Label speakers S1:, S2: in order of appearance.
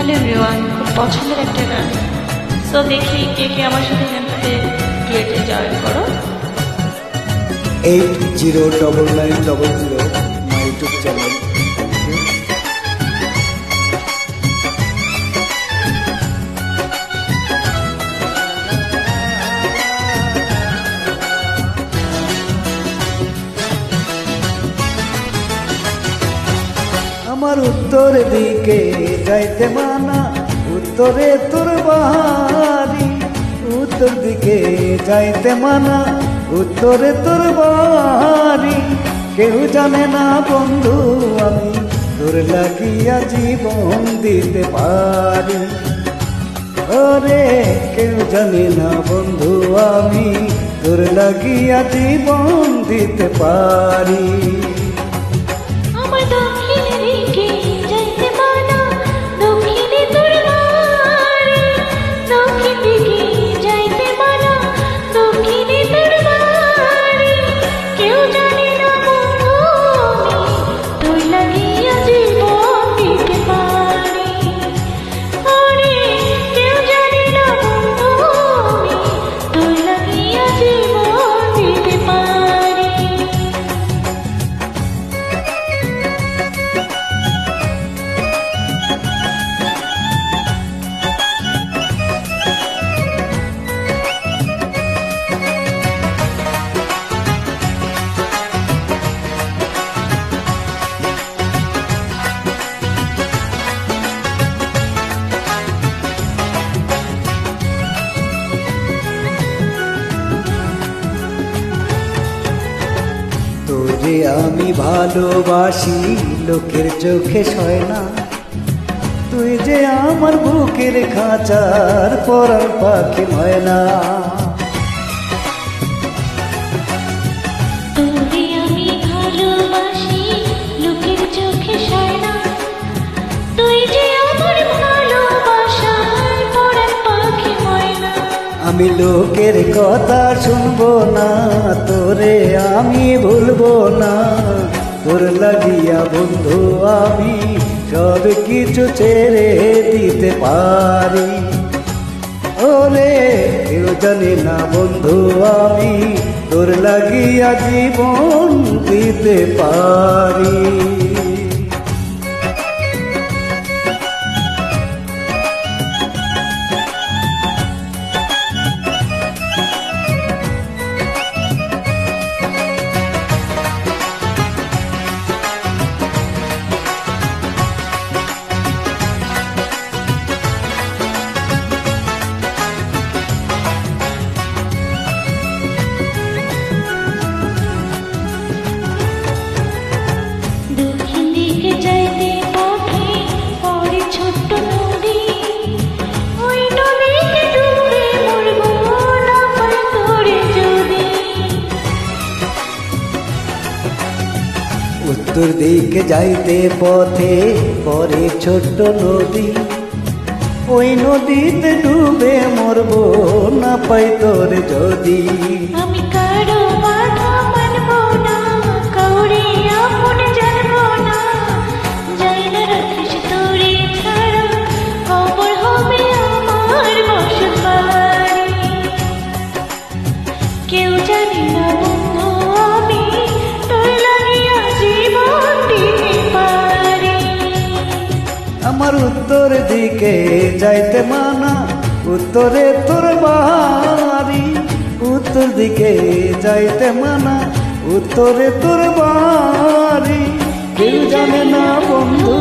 S1: Hello everyone, খুব পছন্দের একটা গান। সো দেখি কে কে আমার সাথে গানটাতে ডুয়েটে জয়েন করো।
S2: 809900 মাই ইউটিউব চ্যানেল। আমার উত্তর দিকে যাইতে মানা, উত্তরে তোর বাড়ি। উত্তর দিকে যাইতে মানা, উত্তরে তোর বাড়ি। কেউ জানে না বন্ধু আমি তোর লাগিয়া জীবন দিতে পারি। ওরে কেউ জানে না বন্ধু আমি তোর লাগিয়া জীবন দিতে পারি। তোরে আমি ভালোবাসি লোকের চোখে সয় না, তুই যে আমার বুকের খাঁচার পরার পাখি ময়না।
S3: তোরে আমি ভালোবাসি লোকের চোখে সয় না, তুই যে আমার ভালোবাসার পরার পাখি ময়না।
S2: আমি লোকের কথা শুনবো না, তোরে আমি ভুলবো না। তোর লাগিয়া বন্ধু আমি সব কিছু ছেড়ে দিতে পারি। ওরে কেউ জানে না বন্ধু আমি তোর লাগিয়া জীবন দিতে পারি। উত্তর দিকে যাইতে পথে পরে ছোট্ট নদী, ওই নদীতে ডুবে মরবো না পাই তোর যদি।
S3: আমি কারো বাধা মানব না, কাউরে আপন জানবো না। যাই না রাখিস তোরে ছাড়া, কবর হবে আমার বসত বাড়ি। কেউ জানি না বন্ধু আমি তোর লাগিয়া জীবন দিতে পারি।
S2: আমার উত্তর দিকে যাইতে মানা, উত্তরে তোর বাড়ি। উত্তর দিকে যাইতে মানা, উত্তরে তোর বাড়ি। কেউ জানে না বন্ধু